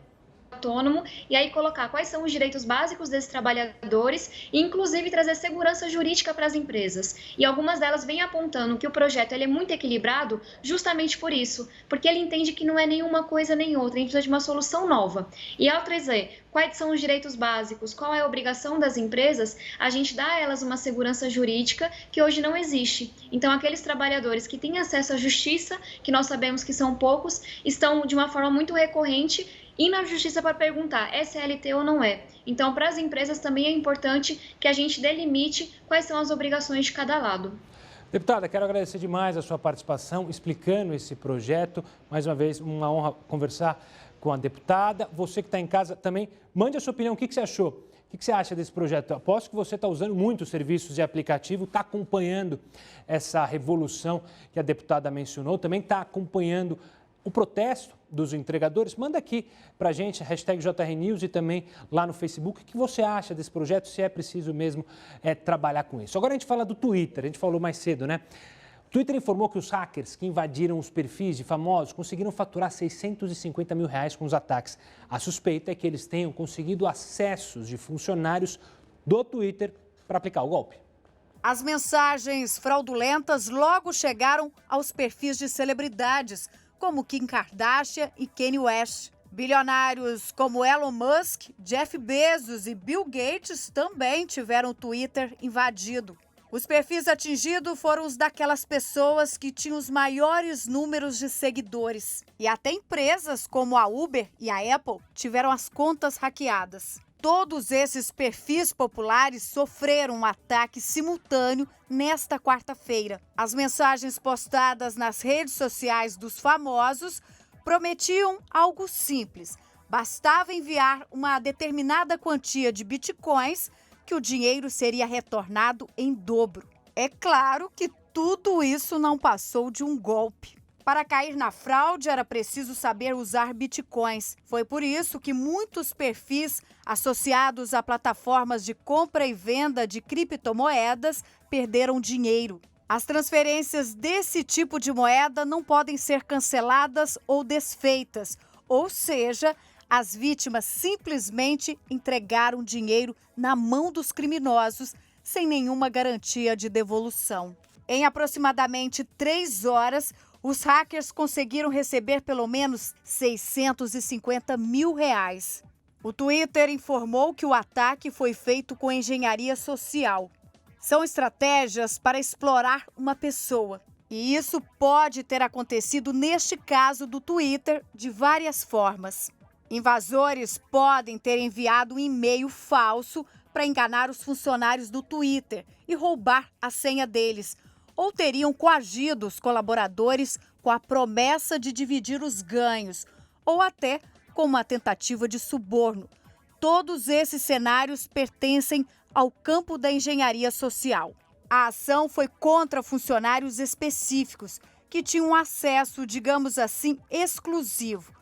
autônomo, e aí colocar quais são os direitos básicos desses trabalhadores e, inclusive, trazer segurança jurídica para as empresas. E algumas delas vêm apontando que o projeto ele é muito equilibrado justamente por isso, porque ele entende que não é nenhuma coisa nem outra, a gente precisa de uma solução nova. E ao trazer quais são os direitos básicos, qual é a obrigação das empresas, a gente dá a elas uma segurança jurídica que hoje não existe. Então, aqueles trabalhadores que têm acesso à justiça, que nós sabemos que são poucos, estão de uma forma muito recorrente e na justiça para perguntar, é CLT ou não é? Então, para as empresas também é importante que a gente delimite quais são as obrigações de cada lado. Deputada, quero agradecer demais a sua participação, explicando esse projeto. Mais uma vez, uma honra conversar com a deputada. Você que está em casa também, mande a sua opinião, o que você achou? O que você acha desse projeto? Eu aposto que você está usando muitos serviços de aplicativo, está acompanhando essa revolução que a deputada mencionou, também está acompanhando o protesto dos entregadores. Manda aqui para a gente, #JRNews e também lá no Facebook, o que você acha desse projeto, se é preciso mesmo trabalhar com isso. Agora a gente fala do Twitter, a gente falou mais cedo, né? O Twitter informou que os hackers que invadiram os perfis de famosos conseguiram faturar R$650 mil com os ataques. A suspeita é que eles tenham conseguido acessos de funcionários do Twitter para aplicar o golpe. As mensagens fraudulentas logo chegaram aos perfis de celebridades, como Kim Kardashian e Kanye West. Bilionários como Elon Musk, Jeff Bezos e Bill Gates também tiveram o Twitter invadido. Os perfis atingidos foram os daquelas pessoas que tinham os maiores números de seguidores. E até empresas como a Uber e a Apple tiveram as contas hackeadas. Todos esses perfis populares sofreram um ataque simultâneo nesta quarta-feira. As mensagens postadas nas redes sociais dos famosos prometiam algo simples. Bastava enviar uma determinada quantia de bitcoins que o dinheiro seria retornado em dobro. É claro que tudo isso não passou de um golpe. Para cair na fraude, era preciso saber usar bitcoins. Foi por isso que muitos perfis associados a plataformas de compra e venda de criptomoedas perderam dinheiro. As transferências desse tipo de moeda não podem ser canceladas ou desfeitas, ou seja, As vítimas simplesmente entregaram dinheiro na mão dos criminosos, sem nenhuma garantia de devolução. Em aproximadamente 3 horas, os hackers conseguiram receber pelo menos R$650 mil. O Twitter informou que o ataque foi feito com engenharia social. São estratégias para explorar uma pessoa. E isso pode ter acontecido neste caso do Twitter de várias formas. Invasores podem ter enviado um e-mail falso para enganar os funcionários do Twitter e roubar a senha deles, ou teriam coagido os colaboradores com a promessa de dividir os ganhos, ou até com uma tentativa de suborno. Todos esses cenários pertencem ao campo da engenharia social. A ação foi contra funcionários específicos, que tinham acesso, digamos assim, exclusivo.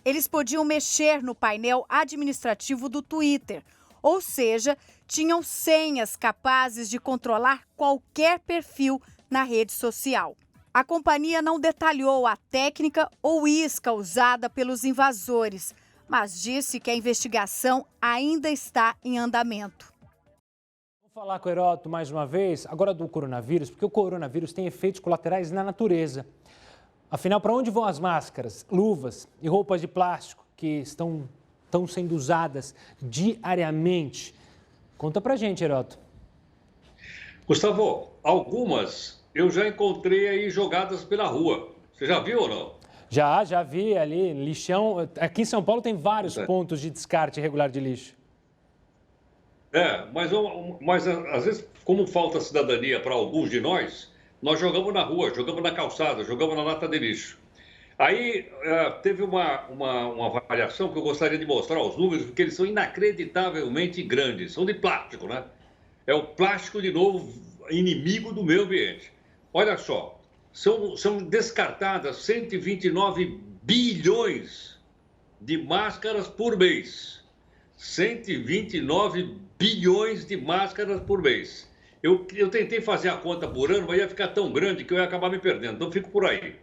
Eles podiam mexer no painel administrativo do Twitter, ou seja, tinham senhas capazes de controlar qualquer perfil na rede social. A companhia não detalhou a técnica ou isca usada pelos invasores, mas disse que a investigação ainda está em andamento. Vou falar com o Heródoto mais uma vez, agora do coronavírus, porque o coronavírus tem efeitos colaterais na natureza. Afinal, para onde vão as máscaras, luvas e roupas de plástico que estão sendo usadas diariamente? Conta pra gente, Heródoto. Gustavo, algumas eu já encontrei aí jogadas pela rua. Você já viu ou não? Já vi ali, lixão. Aqui em São Paulo tem vários pontos de descarte irregular de lixo. Mas às vezes, como falta cidadania para alguns de nós jogamos na rua, jogamos na calçada, jogamos na lata de lixo. Aí teve uma avaliação que eu gostaria de mostrar os números, porque eles são inacreditavelmente grandes. São de plástico, né? É o plástico, de novo, inimigo do meio ambiente. Olha só, são descartadas 129 bilhões de máscaras por mês. 129 bilhões de máscaras por mês. Eu tentei fazer a conta por ano, mas ia ficar tão grande que eu ia acabar me perdendo. Então, fico por aí.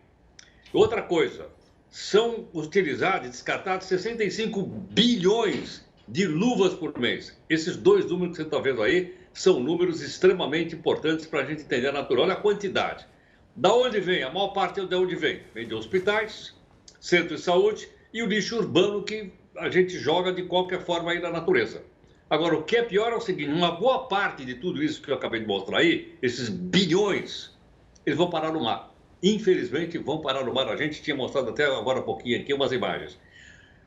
Outra coisa, são utilizados e descartados 65 bilhões de luvas por mês. Esses dois números que você está vendo aí são números extremamente importantes para a gente entender a natureza. Olha a quantidade. Da onde vem? A maior parte é de onde vem. Vem de hospitais, centros de saúde e o lixo urbano que a gente joga de qualquer forma aí na natureza. Agora, o que é pior é o seguinte, uma boa parte de tudo isso que eu acabei de mostrar aí, esses bilhões, eles vão parar no mar. Infelizmente, vão parar no mar. A gente tinha mostrado até agora um pouquinho aqui umas imagens.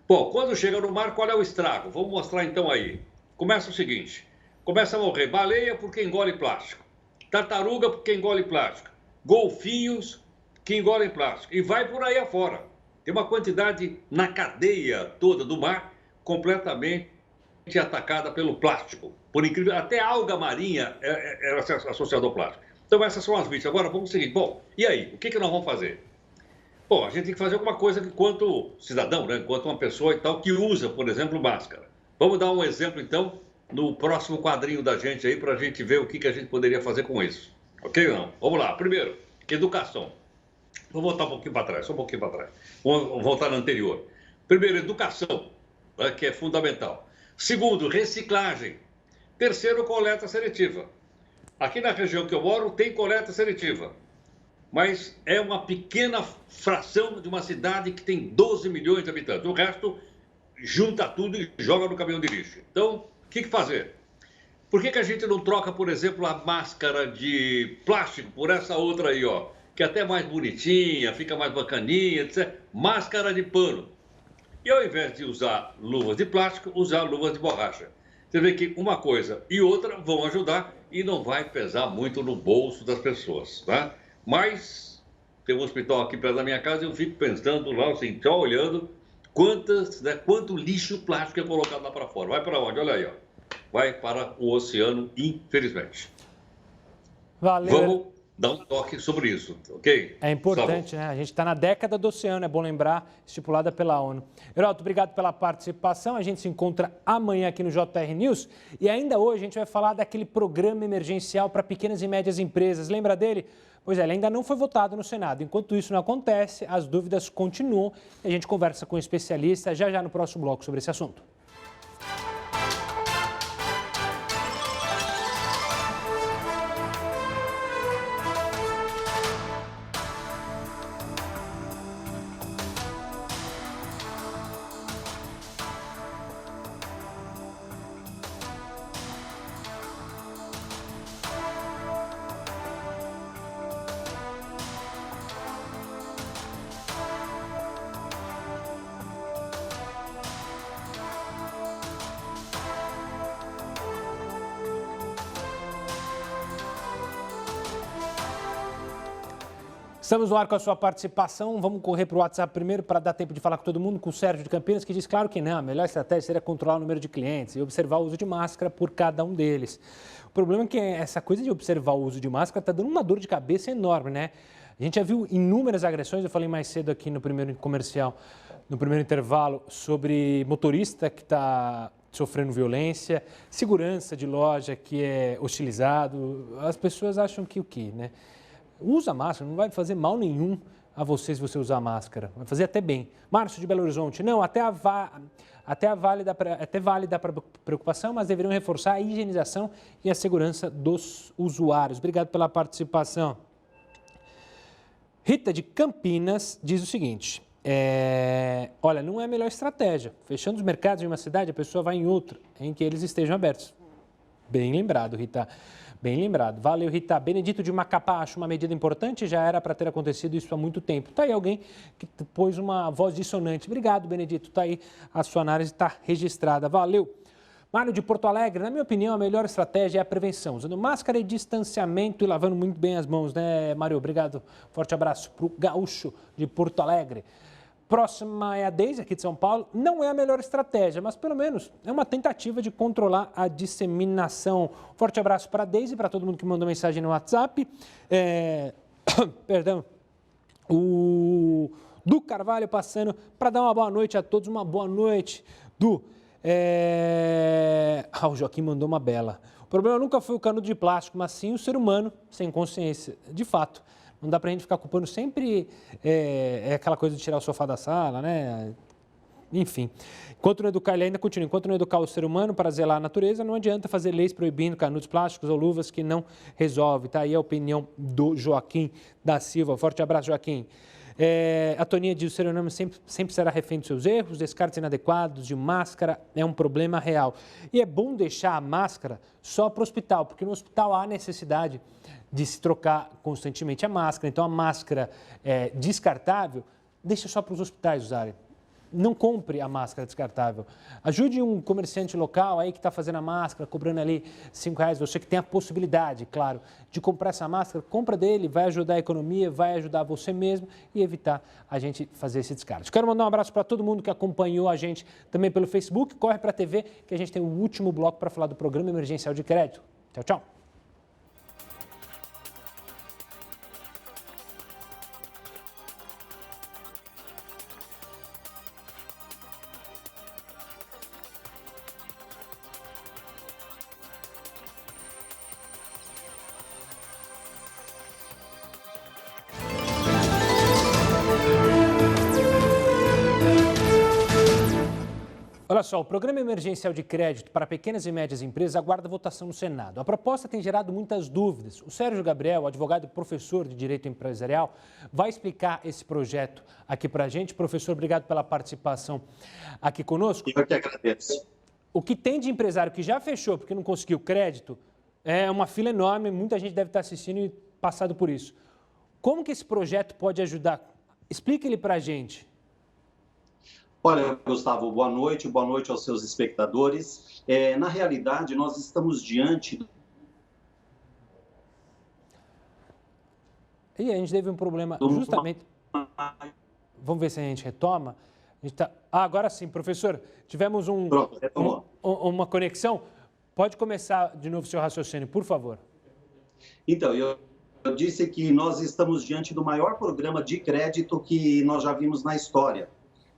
Bom, quando chega no mar, qual é o estrago? Vamos mostrar então aí. Começa o seguinte, começa a morrer baleia porque engole plástico, tartaruga porque engole plástico, golfinhos que engolem plástico e vai por aí afora. Tem uma quantidade na cadeia toda do mar completamente atacada pelo plástico. Por incrível, até a alga marinha é associada ao plástico. Então essas são as vítimas. Agora vamos seguir. Bom, e aí? O que nós vamos fazer? Bom, a gente tem que fazer alguma coisa enquanto cidadão, né? Enquanto uma pessoa e tal que usa, por exemplo, máscara. Vamos dar um exemplo então no próximo quadrinho da gente aí para a gente ver o que a gente poderia fazer com isso. Ok ou não? Vamos lá. Primeiro, educação. Vou voltar um pouquinho para trás, só um pouquinho para trás. Vamos voltar no anterior. Primeiro, educação, né, que é fundamental. Segundo, reciclagem. Terceiro, coleta seletiva. Aqui na região que eu moro tem coleta seletiva, mas é uma pequena fração de uma cidade que tem 12 milhões de habitantes. O resto junta tudo e joga no caminhão de lixo. Então, o que fazer? Por que a gente não troca, por exemplo, a máscara de plástico por essa outra aí, ó, que é até mais bonitinha, fica mais bacaninha, etc. Máscara de pano. E ao invés de usar luvas de plástico, usar luvas de borracha. Você vê que uma coisa e outra vão ajudar e não vai pesar muito no bolso das pessoas, tá? Mas tem um hospital aqui perto da minha casa e eu fico pensando lá, assim, só olhando quanto lixo plástico é colocado lá para fora. Vai para onde? Olha aí, ó. Vai para o oceano, infelizmente. Valeu. dar um toque sobre isso, ok? É importante, né? A gente está na década do oceano, é bom lembrar, estipulada pela ONU. Heraldo, obrigado pela participação. A gente se encontra amanhã aqui no JR News. E ainda hoje a gente vai falar daquele programa emergencial para pequenas e médias empresas. Lembra dele? Pois é, ele ainda não foi votado no Senado. Enquanto isso não acontece, as dúvidas continuam. E a gente conversa com um especialista já no próximo bloco sobre esse assunto. Estamos no ar com a sua participação. Vamos correr para o WhatsApp primeiro para dar tempo de falar com todo mundo, com o Sérgio de Campinas, que diz claro que não, a melhor estratégia seria controlar o número de clientes e observar o uso de máscara por cada um deles. O problema é que essa coisa de observar o uso de máscara está dando uma dor de cabeça enorme, né? A gente já viu inúmeras agressões, eu falei mais cedo aqui no primeiro comercial, no primeiro intervalo, sobre motorista que está sofrendo violência, segurança de loja que é hostilizado. As pessoas acham que o quê, né? Usa máscara, não vai fazer mal nenhum a você se você usar máscara. Vai fazer até bem. Márcio de Belo Horizonte, não, até vale da preocupação, mas deveriam reforçar a higienização e a segurança dos usuários. Obrigado pela participação. Rita de Campinas diz o seguinte, olha, não é a melhor estratégia. Fechando os mercados em uma cidade, a pessoa vai em outra, em que eles estejam abertos. Bem lembrado, Rita. Bem lembrado. Valeu, Rita. Benedito de Macapá, acho uma medida importante, já era para ter acontecido isso há muito tempo. Está aí alguém que pôs uma voz dissonante. Obrigado, Benedito. Está aí, a sua análise está registrada. Valeu. Mário de Porto Alegre, na minha opinião, a melhor estratégia é a prevenção, usando máscara e distanciamento e lavando muito bem as mãos, né, Mário? Obrigado. Forte abraço para o Gaúcho de Porto Alegre. Próxima é a Deise, aqui de São Paulo. Não é a melhor estratégia, mas pelo menos é uma tentativa de controlar a disseminação. Forte abraço para a Deise e para todo mundo que mandou mensagem no WhatsApp. Perdão. O Du Carvalho passando para dar uma boa noite a todos. Uma boa noite, Du. O Joaquim mandou uma bela. O problema nunca foi o canudo de plástico, mas sim o ser humano sem consciência. De fato. Não dá para a gente ficar culpando sempre aquela coisa de tirar o sofá da sala, né? Enfim, enquanto não educar, ele ainda continua, enquanto não educar o ser humano para zelar a natureza, não adianta fazer leis proibindo canudos plásticos ou luvas que não resolve. Tá aí a opinião do Joaquim da Silva. Forte abraço, Joaquim. A Toninha diz, o ser humano sempre será refém dos seus erros, descartes inadequados de máscara é um problema real. E é bom deixar a máscara só para o hospital, porque no hospital há necessidade de se trocar constantemente a máscara. Então, a máscara descartável, deixa só para os hospitais usarem. Não compre a máscara descartável. Ajude um comerciante local aí que está fazendo a máscara, cobrando ali R$5. Você que tem a possibilidade, claro, de comprar essa máscara, compra dele, vai ajudar a economia, vai ajudar você mesmo e evitar a gente fazer esse descarte. Quero mandar um abraço para todo mundo que acompanhou a gente também pelo Facebook. Corre para a TV que a gente tem o último bloco para falar do Programa Emergencial de Crédito. Tchau, tchau. Olha só, o Programa Emergencial de Crédito para Pequenas e Médias Empresas aguarda votação no Senado. A proposta tem gerado muitas dúvidas. O Sérgio Gabriel, advogado e professor de Direito Empresarial, vai explicar esse projeto aqui para a gente. Professor, obrigado pela participação aqui conosco. Eu que agradeço. O que tem de empresário que já fechou porque não conseguiu crédito é uma fila enorme, muita gente deve estar assistindo e passado por isso. Como que esse projeto pode ajudar? Explique ele para a gente. Olha, Gustavo, boa noite aos seus espectadores. Na realidade, nós estamos diante... E a gente teve um problema justamente... Vamos ver se a gente retoma. A gente tá... agora sim, professor, tivemos uma conexão. Pode começar de novo o seu raciocínio, por favor. Então, eu eu disse que nós estamos diante do maior programa de crédito que nós já vimos na história.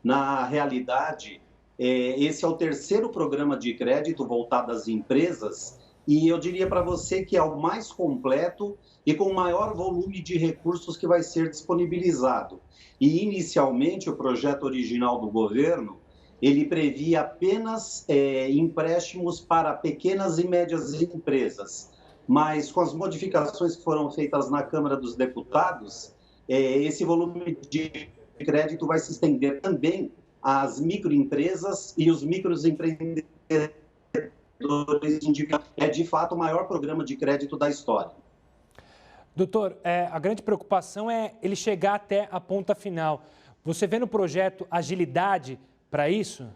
Na realidade, esse é o terceiro programa de crédito voltado às empresas e eu diria para você que é o mais completo e com o maior volume de recursos que vai ser disponibilizado. E, inicialmente, o projeto original do governo, ele previa apenas empréstimos para pequenas e médias empresas. Mas, com as modificações que foram feitas na Câmara dos Deputados, esse volume de crédito vai se estender também às microempresas e os microempreendedores individuais. É, de fato, o maior programa de crédito da história. Doutor, a grande preocupação é ele chegar até a ponta final. Você vê no projeto agilidade para isso?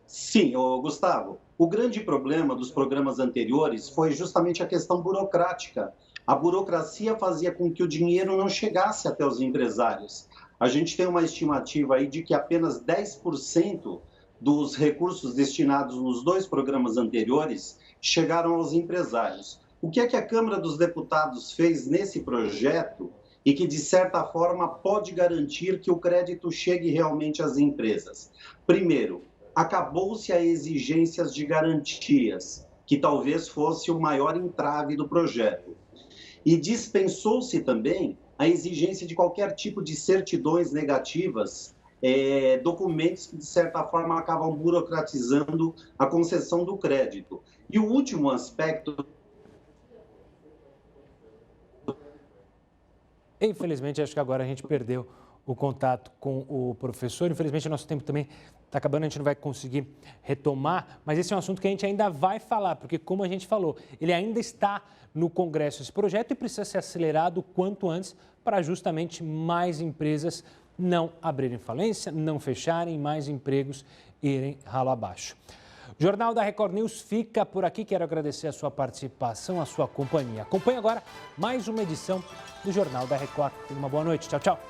Sim, Gustavo. O grande problema dos programas anteriores foi justamente a questão burocrática. A burocracia fazia com que o dinheiro não chegasse até os empresários. A gente tem uma estimativa aí de que apenas 10% dos recursos destinados nos dois programas anteriores chegaram aos empresários. O que é que a Câmara dos Deputados fez nesse projeto e que, de certa forma, pode garantir que o crédito chegue realmente às empresas? Primeiro, acabou-se as exigências de garantias, que talvez fosse o maior entrave do projeto. E dispensou-se também a exigência de qualquer tipo de certidões negativas, documentos que, de certa forma, acabam burocratizando a concessão do crédito. E o último aspecto... Infelizmente, acho que agora a gente perdeu o contato com o professor. Infelizmente, o nosso tempo também está acabando, a gente não vai conseguir retomar, mas esse é um assunto que a gente ainda vai falar, porque, como a gente falou, ele ainda está no Congresso, esse projeto, e precisa ser acelerado o quanto antes para justamente mais empresas não abrirem falência, não fecharem, mais empregos irem ralo abaixo. O Jornal da Record News fica por aqui. Quero agradecer a sua participação, a sua companhia. Acompanhe agora mais uma edição do Jornal da Record. Tenha uma boa noite. Tchau, tchau.